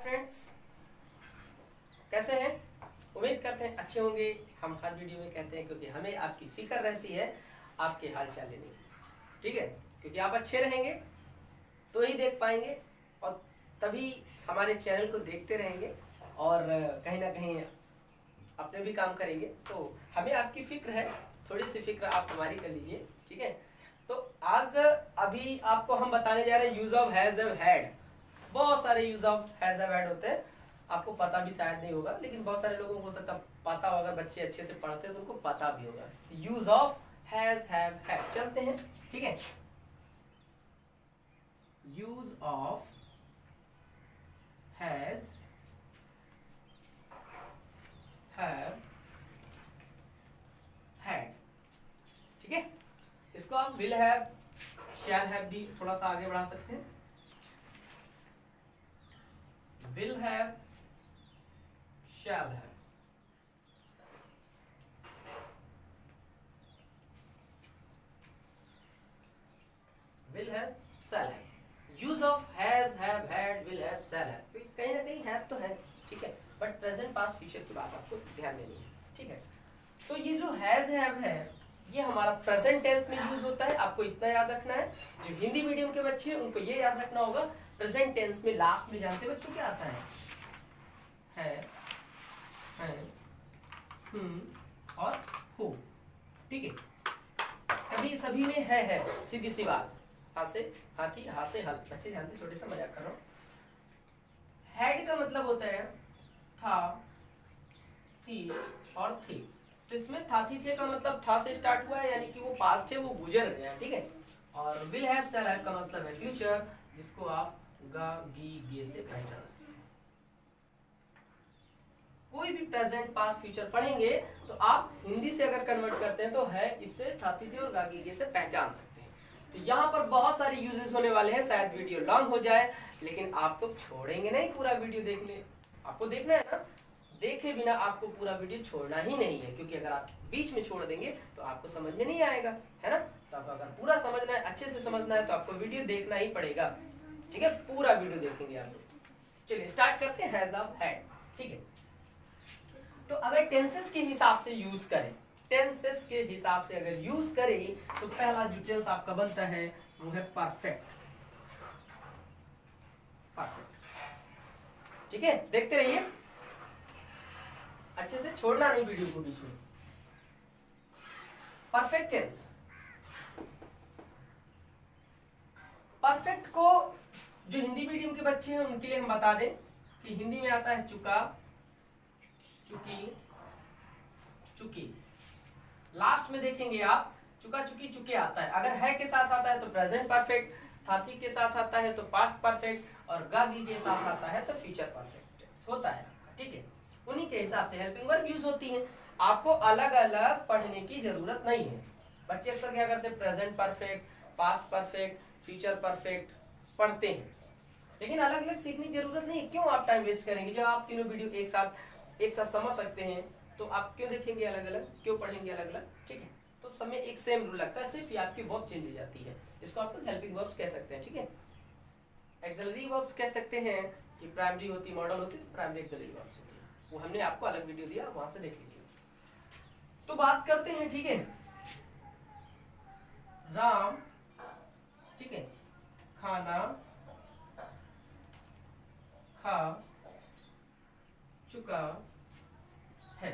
Friends, कैसे हैं? उम्मीद करते हैं अच्छे होंगे। हम हर वीडियो में कहते हैं क्योंकि हमें आपकी फिक्र रहती है आपके हाल चाल लेने की, ठीक है? क्योंकि आप अच्छे रहेंगे तो ही देख पाएंगे और तभी हमारे चैनल को देखते रहेंगे और कहीं ना कहीं अपने भी काम करेंगे। तो हमें आपकी फिक्र है, थोड़ी सी फिक्र आप हमारी कर लीजिए, ठीक है? तो आज अभी आपको हम बताने जा रहे हैं use of has have had. बहुत सारे use of has have had होते हैं, आपको पता भी शायद नहीं होगा, लेकिन बहुत सारे लोगों को हो सकता पता हो। अगर बच्चे अच्छे से पढ़ते हैं तो उनको पता भी होगा। Use of has have had चलते हैं, ठीक है? Use of has have had, ठीक है? इसको आप विल हैव, शैल हैव भी थोड़ा सा आगे बढ़ा सकते हैं। Will have, shall have, will have, shall have. Use of has have had will have shall have, कहीं ना कहीं हैव तो है, ठीक है? बट प्रेजेंट पास्ट फ्यूचर की बात आपको ध्यान देनी है, ठीक है? तो ये जो हैज हैव है ये हमारा प्रेजेंट टेंस में यूज होता है। आपको इतना याद रखना है, जो हिंदी मीडियम के बच्चे हैं उनको ये याद रखना होगा। प्रेजेंट टेंस में लास्ट में जानते बच्चों क्या आता है, और हु, ठीक है? अभी सभी में है, सीधी सी बात। हाथ से हाथी, हाथ से हल। बच्चे ध्यान से, छोटे सा मजाक कर रहा हूं। हैड का मतलब होता है था, थी और थे। तो इसमें था थी थे का मतलब था से स्टार्ट हुआ है, यानी कि वो पास्ट है, वो गुजर गया, ठीक है? और विल हैव शैल हैव का मतलब है फ्यूचर, जिसको आप गा गी गे से पहचान सकते हैं। कोई भी प्रेजेंट पास्ट फ्यूचर पढ़ेंगे तो आप हिंदी से अगर कन्वर्ट करते हैं तो है इससे था थी थे और गा गी गे से पहचान सकते हैं। तो यहाँ पर बहुत सारे यूजेस होने वाले हैं। शायद वीडियो लॉन्ग हो जाए, लेकिन आप तो छोड़ेंगे नहीं पूरा वीडियो देखने। आपको देखना है ना, देखे बिना आपको पूरा वीडियो छोड़ना ही नहीं है, क्योंकि अगर आप बीच में छोड़ देंगे तो आपको समझ में नहीं आएगा, है ना? तो आपको अगर पूरा समझना है, अच्छे से समझना है, तो आपको वीडियो देखना ही पड़ेगा, ठीक है? पूरा वीडियो देखेंगे आप लोग। चलिए स्टार्ट करते हैं हैज ऑफ हैड, ठीक है? तो अगर टेंसेस के हिसाब से यूज करें, टेंसेस के हिसाब से अगर यूज करें तो पहला जो टेंस आपका बनता है वो है परफेक्ट। परफेक्ट, ठीक है? देखते रहिए अच्छे से, छोड़ना नहीं वीडियो को बीच में। परफेक्ट टेंस, परफेक्ट को जो हिंदी मीडियम के बच्चे हैं उनके लिए हम बता दें कि हिंदी में आता है चुका, चुकी, चुकी। लास्ट में देखेंगे आप चुका, चुकी, चुके आता है। अगर है के साथ आता है तो प्रेजेंट परफेक्ट, थाथी के साथ आता है तो पास्ट परफेक्ट, और गागी के साथ आता है तो फ्यूचर परफेक्ट होता है, ठीक है? उन्हीं के हिसाब से हेल्पिंग वर्ब यूज होती है। आपको अलग अलग पढ़ने की जरूरत नहीं है। बच्चे अक्सर क्या करते हैं, present perfect, past perfect, future perfect पढ़ते हैं, लेकिन अलग अलग सीखने की जरूरत नहीं है। क्यों आप टाइम वेस्ट करेंगे? जब आप तीनों वीडियो एक साथ समझ सकते हैं तो आप क्यों देखेंगे अलग अलग, क्यों पढ़ेंगे अलग अलग, ठीक है? तो सब में एक सेम रूल लगता है, सिर्फ ये आपकी वर्ब चेंज हो जाती है। इसको आप लोग हेल्पिंग वर्ब्स कह सकते हैं, ठीक है? एक्सिलरी वर्ब्स कह सकते हैं कि प्राइमरी होती, मॉडल होती, तो प्राइमरी एक्सिलरी वर्ब्स होती है। वो हमने आपको अलग वीडियो दिया, वहां से देख लीजिए। तो बात करते हैं, ठीक है? राम, ठीक है, खाना खा चुका है।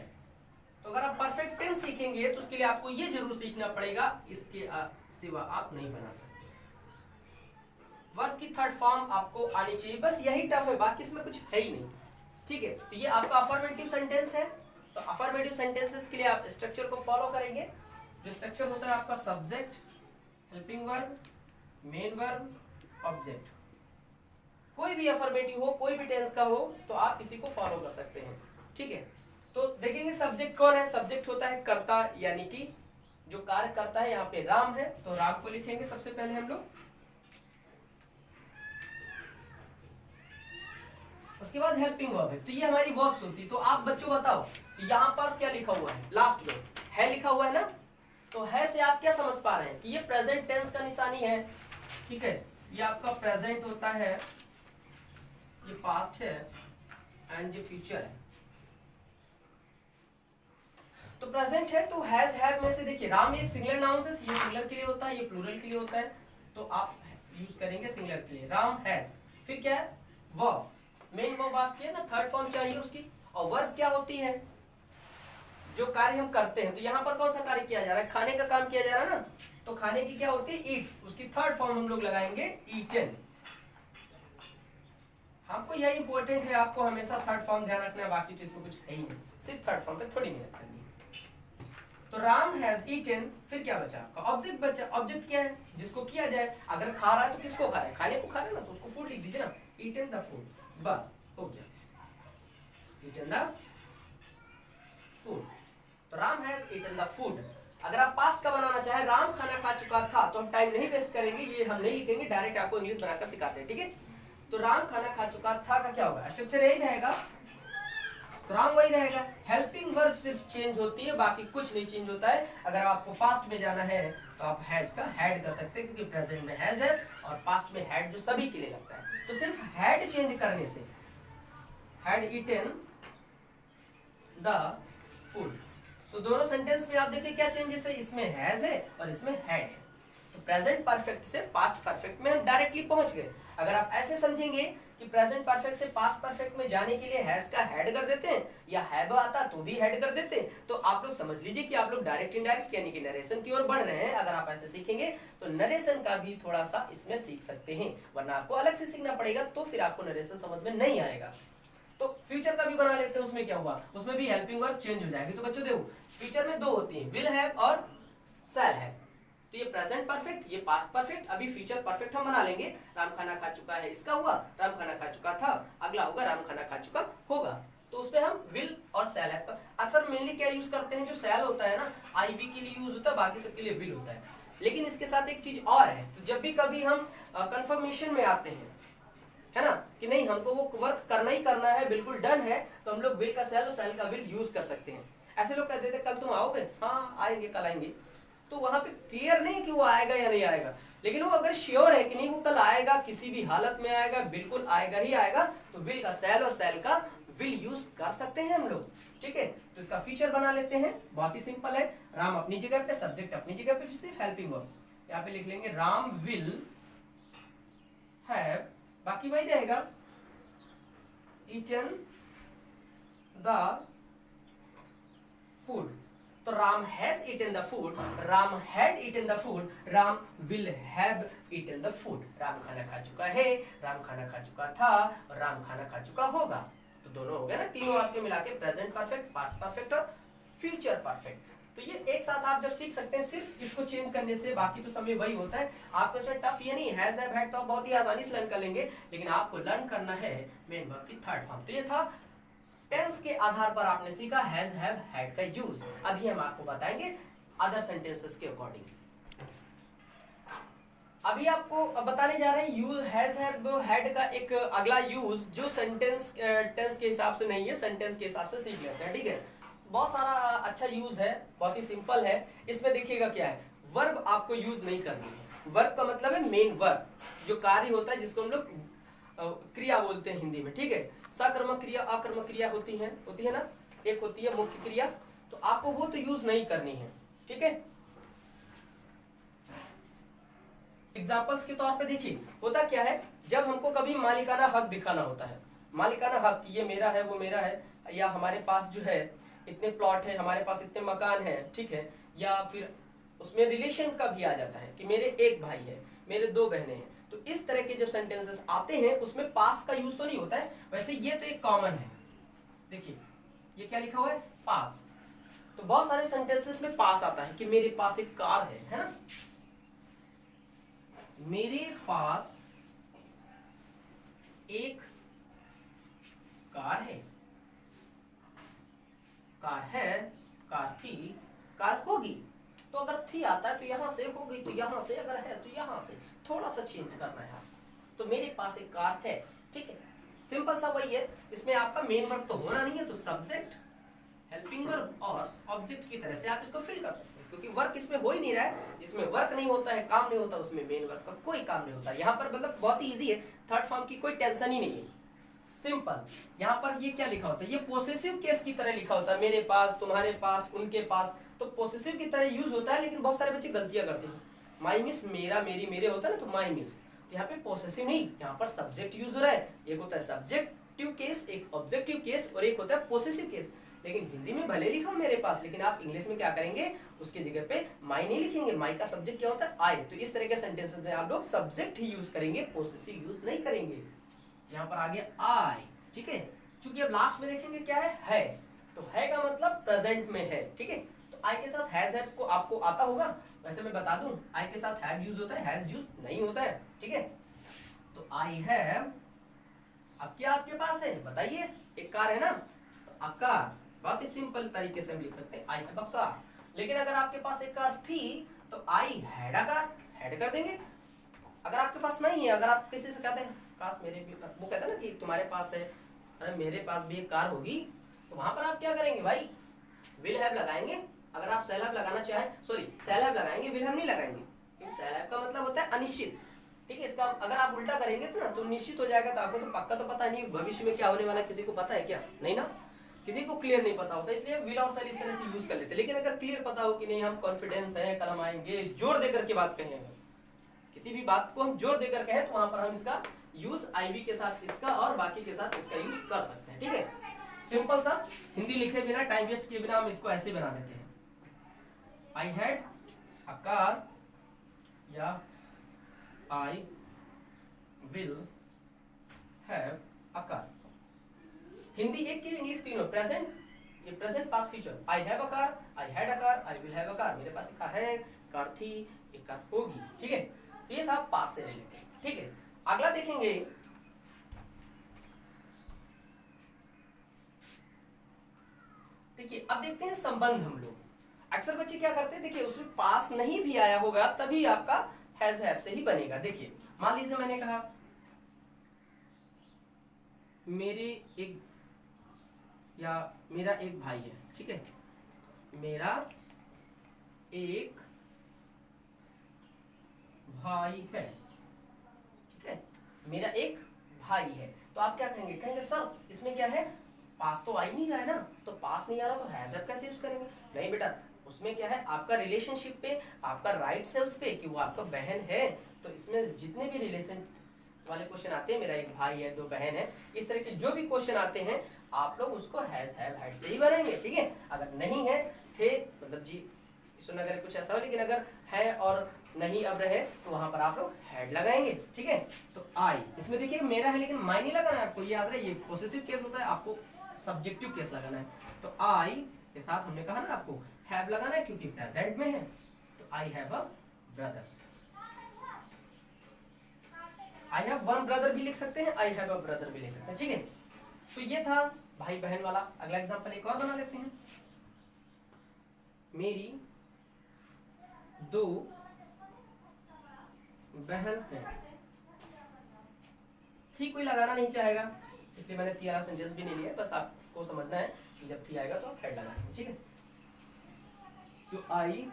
तो अगर आप परफेक्ट टेंस सीखेंगे तो उसके लिए आपको ये जरूर सीखना पड़ेगा, इसके सिवा आप नहीं बना सकते। वर्ब की थर्ड फॉर्म आपको आनी चाहिए, बस यही टफ है, बाकी इसमें कुछ है ही नहीं, ठीक है? तो ये आपका अफर्मेटिव सेंटेंस है। तो अफर्मेटिव सेंटेंसेस के लिए आप स्ट्रक्चर को फॉलो करेंगे। जो स्ट्रक्चर होता है आपका subject, helping verb, main verb, object. कोई भी अफर्मेटिव हो, कोई भी टेंस का हो, तो आप इसी को फॉलो कर सकते हैं, ठीक है? तो देखेंगे सब्जेक्ट कौन है। सब्जेक्ट होता है कर्ता, यानी कि जो कार्य करता है। यहाँ पे राम है तो राम को लिखेंगे सबसे पहले हम लोग। उसके बाद हेल्पिंग वर्ब है, तो ये हमारी वर्ब्स होती। तो आप बच्चों बताओ यहाँ पर क्या लिखा हुआ है, लास्ट में है लिखा हुआ है ना? तो है से आप क्या समझ पा रहे हैं कि ये प्रेजेंट टेंस का निशानी है, ठीक है? ये आपका प्रेजेंट होता है, ये पास्ट है, एंड ये फ्यूचर है। तो प्रेजेंट है तो हैज हैव में से देखिए राम एक सिंगुलर नाउन है, ये सिंगुलर के लिए होता है, ये प्लूरल के लिए होता है, तो आप यूज करेंगे सिंगुलर के लिए राम हैज। फिर क्या है वर्ब, मेन वर्ब आपकी है ना, थर्ड फॉर्म चाहिए उसकी। और वर्ब क्या होती है, जो कार्य हम करते हैं। तो यहाँ पर कौन सा कार्य किया जा रहा है, खाने का काम किया जा रहा है ना, तो खाने की क्या होती है ईट, उसकी थर्ड फॉर्म हम लोग लगाएंगे ईटन। हमको यह इंपॉर्टेंट है, आपको हमेशा थर्ड फॉर्म ध्यान रखना है, बाकी तो इसमें कुछ है ही नहीं, सिर्फ थर्ड फॉर्म पे थोड़ी मेहनत करनी है। तो राम हैज ईटन, फिर क्या बचा आपका ऑब्जेक्ट बचा। ऑब्जेक्ट क्या है, जिसको किया जाए, अगर खा रहा है तो किसको खा रहा है, खाने को खा रहा है ना, तो उसको फूड लिख दीजिए ना, ईटन द फूड, बस हो गया, ईटन द फूड। तो Ram has eaten the food. अगर आप पास्ट का बनाना चाहे, राम खाना खा चुका था, तो हम टाइम नहीं वेस्ट करेंगे, ये हम नहीं लिखेंगे, डायरेक्ट आपको इंग्लिश बनाकर सिखाते हैं, ठीक है। तो राम खाना खा चुका था का क्या होगा, स्ट्रक्चर यही रहेगा, तो राम वही रहेगा। हेल्पिंग वर्ब सिर्फ चेंज होती है, बाकी कुछ नहीं चेंज होता है। अगर आपको पास्ट में जाना है तो आप हैज का हैड कर सकते हैं, क्योंकि प्रेजेंट में हैज है और पास्ट में हैड जो सभी के लिए लगता है। तो सिर्फ हैड चेंज करने से, हैड ईटन द फूड, तो दोनों सेंटेंस में आप देखिए क्या चेंजेस है, इसमें हैज है और इसमें हैड है। तो प्रेजेंट परफेक्ट से पास्ट परफेक्ट में हम डायरेक्टली पहुंच गए। अगर आप ऐसे समझेंगे कि प्रेजेंट परफेक्ट से पास्ट परफेक्ट में जाने के लिए हैज का हैड कर देते हैं, या हैव आता तो भी हैड कर देते हैं, तो आप लोग समझ लीजिए कि आप लोग डायरेक्ट इनडायरेक्ट यानी कि नरेशन की ओर बढ़ रहे हैं। अगर आप ऐसे सीखेंगे तो नरेशन का भी थोड़ा सा इसमें सीख सकते हैं, वरना आपको अलग से सीखना पड़ेगा, तो फिर आपको नरेशन समझ में नहीं आएगा। तो फ्यूचर का भी बना लेते हैं, उसमें क्या हुआ, उसमें भी हेल्पिंग वर्ब चेंज हो जाएगी। तो बच्चों देखो फ्यूचर में दो होती हैं, विल हैव और शैल हैव। तो ये प्रेजेंट परफेक्ट, ये पास्ट परफेक्ट, अभी फ्यूचर परफेक्ट हम बना लेंगे। राम खाना खा चुका है, इसका हुआ राम खाना खा चुका था, अगला होगा राम खाना खा चुका होगा। तो उसमें हम विल और शैल हैव का अक्सर मेनली क्या यूज करते हैं, जो शैल होता है ना आईवी के लिए यूज होता है, बाकी सबके लिए विल होता है। लेकिन इसके साथ एक चीज और है, तो जब भी कभी हम कंफर्मेशन में आते हैं, है ना, कि नहीं हमको वो वर्क करना ही करना है, बिल्कुल डन है, तो हम लोग विल का शैल और शैल का विल यूज कर सकते हैं। ऐसे लोग कहते थे कल तुम आओगे, हाँ आएंगे, कल आएंगे, तो वहां पे क्लियर नहीं कि वो आएगा या नहीं आएगा, लेकिन वो अगर श्योर है कि नहीं वो कल आएगा, किसी भी हालत में आएगा, बिल्कुल आएगा ही आएगा, तो विल का शैल और शैल का विल यूज कर सकते हैं हम लोग, ठीक है। तो इसका फीचर बना लेते हैं, बहुत ही सिंपल है। राम अपनी जगह पे, सब्जेक्ट अपनी जगह पे, सिर्फ हेल्पिंग वर्ब यहाँ पे लिख लेंगे, राम विल हैव, बाकी वही रहेगा, ईटन द फूड। तो Ram has eaten the food, Ram had eaten the food, Ram will have eaten the food. Ram खाना खा चुका है, राम खाना खा चुका था, और राम खाना खा चुका होगा। तो दोनों हो गए ना, तीनों आपके मिला के प्रेजेंट परफेक्ट, पास्ट परफेक्ट और फ्यूचर परफेक्ट। तो ये एक साथ आप जब सीख सकते हैं सिर्फ इसको चेंज करने से, बाकी तो समय वही होता है। आपको इसमें टफ ये नहीं, हैज हैव हैड तो आप बहुत ही आसानी से लर्न कर लेंगे, लेकिन आपको लर्न करना है मेन वर्ब की थर्ड फॉर्म। तो ये था टेंस के आधार पर आपने सीखा हैज हैव हैड का यूज। अभी हम आपको बताएंगे अदर सेंटेंसेस के अकॉर्डिंग। अभी आपको बताने जा रहे हैं यूज हैज हैव हैड का एक अगला यूज, जो सेंटेंस टेंस के हिसाब से नहीं है, सेंटेंस के हिसाब से सीख लेते हैं, ठीक है। बहुत सारा अच्छा यूज है, बहुत ही सिंपल है। इसमें देखिएगा क्या है, वर्ब आपको यूज नहीं करनी है। वर्ब का मतलब है मेन वर्ब, जो कार्य होता है, जिसको हम लोग क्रिया बोलते हैं हिंदी में, ठीक है। सकर्मक क्रिया, अकर्मक क्रिया होती है ना, एक होती है मुख्य क्रिया, तो आपको वो तो यूज नहीं करनी है, ठीक है। एग्जाम्पल्स के तौर पे देखिए होता क्या है, जब हमको कभी मालिकाना हक दिखाना होता है, मालिकाना हक, ये मेरा है, वो मेरा है, या हमारे पास जो है इतने प्लॉट है, हमारे पास इतने मकान है, ठीक है, या फिर उसमें रिलेशन का भी आ जाता है कि मेरे एक भाई है, मेरे दो बहनें हैं। तो इस तरह के जब सेंटेंसेस आते हैं उसमें पास का यूज तो नहीं होता है, वैसे ये तो एक कॉमन है। देखिए ये क्या लिखा हुआ है, पास। तो बहुत सारे सेंटेंसेस में पास आता है कि मेरे पास एक कार है ना, मेरे पास एक कार है, कार है, कार थी, कार होगी। तो अगर थी आता है तो यहां से, होगी तो यहां से, अगर है तो यहां से, थोड़ा सा चेंज करना है। तो मेरे पास एक कार है, ठीक है, सिंपल सा वही है। इसमें आपका मेन वर्ब तो होना नहीं है, तो सब्जेक्ट, हेल्पिंग वर्ब और ऑब्जेक्ट की तरह से आप इसको फिल कर सकते हैं, क्योंकि वर्क इसमें हो ही नहीं रहा है। जिसमें वर्क नहीं होता है, काम नहीं होता, उसमें मेन वर्ब का कोई काम नहीं होता। यहाँ पर मतलब बहुत ही ईजी है, थर्ड फॉर्म की कोई टेंशन ही नहीं है, सिंपल। सिंपल। यहाँ पर ये क्या लिखा होता है, ये पोसेसिव केस की तरह लिखा होता है, मेरे पास, तुम्हारे पास, उनके पास, तो पोसेसिव की तरह यूज होता है। लेकिन बहुत सारे बच्चे गलतियां करते हैं, माई मिस, मेरा, मेरी, मेरे होता है ना, तो माई मिस। तो यहाँ पे पोसेसिव नहीं, यहाँ पर सब्जेक्ट यूज हो रहा है। एक होता है सब्जेक्टिव केस, एक ऑब्जेक्टिव केस, और एक होता है पोसेसिव केस। लेकिन हिंदी में भले लिखा हो मेरे पास, लेकिन आप इंग्लिश में क्या करेंगे, उसकी जगह पे माई नहीं लिखेंगे। माई का सब्जेक्ट क्या होता है, आई। तो इस तरह के सेंटेंसेस में आप लोग सब्जेक्ट ही यूज करेंगे, पोसेसिव यूज नहीं करेंगे। यहाँ पर आ गया आई, ठीक है। चूंकि अब लास्ट में देखेंगे क्या है, तो है का मतलब प्रेजेंट में है, ठीक है। तो आई के साथ हैज हैव को आपको आता होगा, वैसे मैं बता दूं, आई के साथ हैव यूज होता है, हैज यूज नहीं होता है, ठीक है। तो आई हैव, अब क्या आपके पास है बताइए, एक कार है ना, तो अ कार, बहुत ही सिंपल तरीके से हम लिख सकते हैं आई हैव अ कार। लेकिन अगर आपके पास एक कार थी तो I had a car, had कर देंगे। अगर आपके पास नहीं है, अगर आप किसी से कहते हैं काश मेरे भी, वो कहते हैं ना कि तुम्हारे पास है, अरे मेरे पास भी एक कार होगी, तो वहां पर आप क्या करेंगे भाई, विल हैव लगाएंगे। अगर आप शैल हैव लगाना चाहें, सॉरी शैल हैव लगाएंगे, विल हैव नहीं लगाएंगे, क्योंकि शैल हैव का मतलब होता है अनिश्चित, ठीक है। इसका अगर आप उल्टा करेंगे तो ना, तो निश्चित हो जाएगा। तो आपको तो पक्का तो पता नहीं भविष्य में क्या होने वाला, किसी को पता है क्या, नहीं ना, किसी को क्लियर नहीं पता होता, इसलिए विल और शैल इस तरह से यूज कर लेते हैं। लेकिन अगर क्लियर पता हो कि नहीं, हम कॉन्फिडेंस है, कल हम आएंगे, जोर देकर के बात कहेंगे, किसी भी बात को हम जोर देकर कहें, तो वहां पर हम इसका यूज आईवी के साथ इसका और बाकी के साथ इसका यूज कर सकते हैं, ठीक है। सिंपल सा, हिंदी लिखे बिना, टाइम वेस्ट किए बिना हम इसको ऐसे बना देते हैं, आई हैड अ कार या I will have a car. Hindi एक की, इंग्लिश तीनों, प्रेजेंट, ये present past future, I have a car, I had a car, I will have a car. मेरे पास एक कार है, कार थी, एक कार होगी, ठीक है। ये था पास्ट से रिलेटेड, ठीक है। अगला देखेंगे, देखिए अब देखते हैं संबंध हम लोग। अक्सर बच्चे क्या करते हैं, देखिए उसमें पास नहीं भी आया होगा तभी आपका हैज हैव से ही बनेगा। देखिए मान लीजिए मैंने कहा मेरे एक, या मेरा एक भाई है, ठीक है, मेरा एक भाई है, ठीक है, मेरा एक भाई है। तो आप क्या कहेंगे, कहेंगे सर इसमें क्या है, पास तो आ ही नहीं रहा है ना, तो पास नहीं आ रहा तो हैज हैव कैसे यूज करेंगे। नहीं बेटा, उसमें क्या है, आपका रिलेशनशिप पे आपका राइट्स है उस पे कि वो आपका बहन है। तो इसमें जितने भी रिलेशन वाले क्वेश्चन आते हैं, मेरा एक भाई है, दो बहन है, इस तरह के जो भी क्वेश्चन आते हैं, आप लोग उसको हैज हैव हैड से ही बनाएंगे, ठीक है। अगर नहीं है, थे मतलब जी सुन, अगर कुछ ऐसा हो, लेकिन अगर है और नहीं अब रहे, तो वहां पर आप लोग हैड लगाएंगे, ठीक है। तो आई, इसमें देखिए मेरा है लेकिन माई नहीं लगाना है आपको, ये याद रहे, ये पॉसेसिव केस होता है, आपको सब्जेक्टिव केस लगाना है। तो आई के साथ हमने कहा ना आपको हैव लगाना है, क्योंकि प्रेजेंट में है। तो I have a brother, I have one brother भी लिख सकते हैं, आई हैव अ ब्रदर भी लिख सकते हैं, ठीक है। तो ये था भाई बहन वाला। अगला एग्जांपल एक और बना लेते हैं, मेरी दो बहन है। थी कोई लगाना नहीं चाहेगा, इसलिए मैंने थी वाला सेंटेंस भी नहीं लिया, बस आपको समझना है कि जब थी आएगा तो आप हेड लगाएंगे, ठीक है। तो आई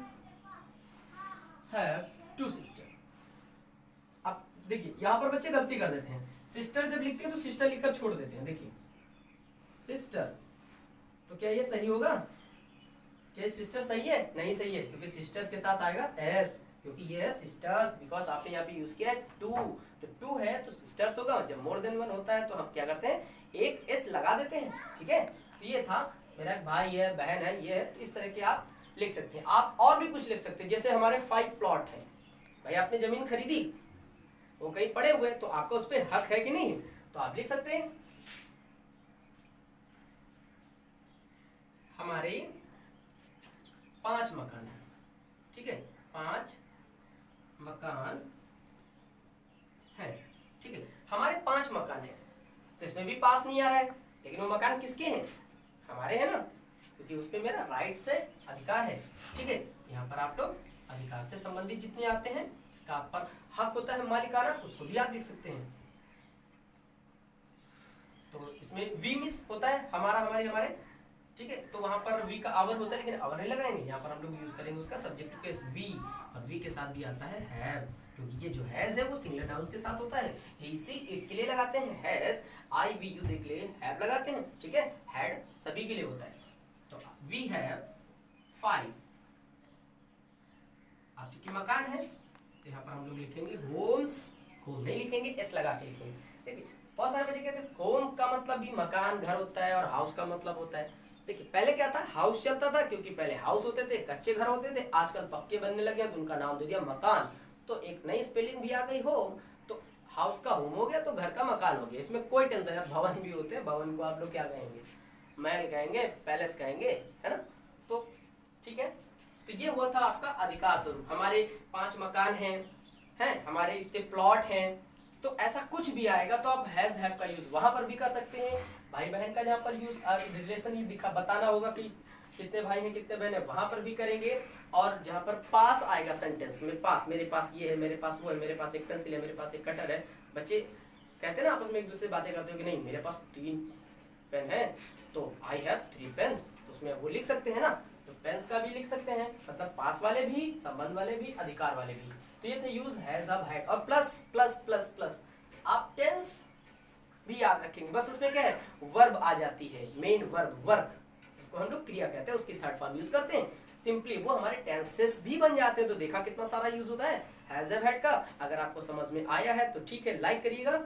हैव टू सिस्टर। अब देखिए यहां पर बच्चे गलती कर देते हैं, सिस्टर जब लिखते हैं तो सिस्टर लिखकर छोड़ देते हैं। देखिए सिस्टर, तो क्या ये सही होगा, क्या सिस्टर सही है, नहीं सही है, क्योंकि सिस्टर के साथ आएगा एस, क्योंकि ये है सिस्टर्स, बिकॉज आपने यहाँ पे यूज किया है टू, तो टू है तो सिस्टर्स होगा। जब मोर देन वन होता है तो हम क्या करते हैं, एक एस लगा देते हैं, ठीक है। तो ये था मेरा एक भाई है, बहन है, ये है, तो इस तरह के आप लिख सकते हैं। आप और भी कुछ लिख सकते हैं, जैसे हमारे 5 प्लॉट है, भाई आपने जमीन खरीदी, वो कहीं पड़े हुए, तो आपका उस पर हक है कि नहीं, तो आप लिख सकते हैं हमारे 5 मकान है, ठीक है, 5 मकान है, ठीक है। हमारे 5 मकान है, तो इसमें भी पास नहीं आ रहा है, लेकिन वो मकान किसके हैं, हमारे हैं ना, क्योंकि उस पे मेरा राइट से अधिकार है, ठीक है। यहाँ पर आप लोग अधिकार से संबंधित जितने आते हैं, जिसका आप पर हक होता है मालिकाना, उसको भी आप लिख सकते हैं। तो इसमें वी मिस होता है हमारा, हमारे, हमारे, ठीक है। तो वहां पर वी का आवर होता है, लेकिन आवर नहीं लगाएंगे, यहाँ पर हम लोग यूज करेंगे उसका सब्जेक्ट केस वी, और वी के साथ भी आता है हैव, क्योंकि ये जो हैज है वो सिंगुलर नाउन्स के साथ होता है। ही सी इट के लिए लगाते हैं हैज, आई वी यू देख ले हैव लगाते हैं, ठीक है। हैड सभी के लिए होता है। तो वी हैव 5। अब चूंकि मकान है तो यहाँ पर हम लोग लिखेंगे होम्स, होम नहीं लिखेंगे, एस लगा के लिखेंगे। देखिए बहुत सारे बच्चे कहते हैं होम का मतलब भी मकान घर होता है और हाउस का मतलब होता है। देखिए पहले क्या था, हाउस चलता था, क्योंकि पहले हाउस होते थे, कच्चे घर होते थे, आजकल पक्के बनने लगे तो उनका नाम दे दिया मकान। तो एक नई स्पेलिंग भी आ गई होम, तो हाउस का होम हो गया तो घर का मकान हो गया, इसमें कोई टेंशन है। भवन भी होते हैं, भवन को आप लोग क्या कहेंगे, महल कहेंगे, पैलेस कहेंगे, है ना। तो ठीक है, तो ये हुआ था आपका अधिकार स्वरूप। हमारे 5 मकान हैं, हमारे इतने प्लॉट हैं, तो ऐसा कुछ भी आएगा तो आप हैज हैव का यूज वहां पर भी कर सकते हैं। भाई बहन का जहाँ पर यूज रिलेशन ये बताना होगा कि कितने भाई हैं कितने बहन है, वहां पर भी करेंगे। और जहां पर पास आएगा सेंटेंस में, पास, मेरे पास ये है, मेरे पास वो है, मेरे पास एक पेंसिल है, मेरे पास एक कटर है। बच्चे कहते हैं ना आपस में एक दूसरे बातें करते हो कि नहीं मेरे पास 3 पेन है, तो आई हैव 3 पेन्स, तो उसमें वो लिख सकते हैं ना। तो पेन्स का भी लिख सकते हैं, मतलब पास वाले भी, संबंध वाले भी, अधिकार वाले भी। तो ये थे यूज हैज हैव हैड। और प्लस प्लस प्लस प्लस आप टेंस भी याद रखेंगे, बस उसमें क्या है वर्ब आ जाती है, मेन वर्ब, वर्क, इसको हम लोग क्रिया कहते हैं, उसकी थर्ड फॉर्म यूज करते हैं। सिंपली वो हमारे टेंसेस भी बन जाते हैं। तो देखा कितना सारा यूज होता है हैज हैव हैड का। अगर आपको समझ में आया है तो ठीक है, लाइक करिएगा,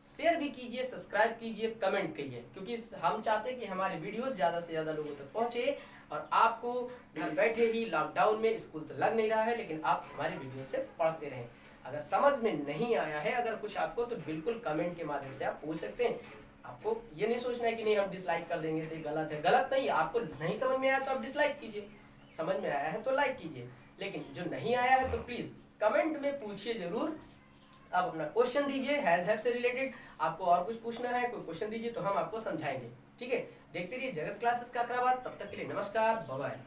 शेयर भी कीजिए, सब्सक्राइब कीजिए, कमेंट कीजिए, क्योंकि हम चाहते हैं कि हमारे वीडियोस ज्यादा से ज्यादा लोगों तक पहुंचे। और आपको घर बैठे ही, लॉकडाउन में स्कूल तो लग नहीं रहा है, लेकिन आप हमारे वीडियो से पढ़ते रहें। अगर समझ में नहीं आया है अगर कुछ आपको, तो बिल्कुल कमेंट के माध्यम से आप पूछ सकते हैं। आपको ये नहीं सोचना है कि नहीं हम डिसलाइक कर देंगे तो गलत है, गलत नहीं है। आपको नहीं समझ में आया तो आप डिसलाइक कीजिए, समझ में आया है तो लाइक कीजिए, लेकिन जो नहीं आया है तो प्लीज कमेंट में पूछिए जरूर। आप अपना क्वेश्चन दीजिए हैज हैव से रिलेटेड, आपको और कुछ पूछना है कोई क्वेश्चन दीजिए तो हम आपको समझाएंगे, ठीक है। देखते रहिए जगत क्लासेस का अकराबाद, तब तक के लिए नमस्कार, बाय बाय।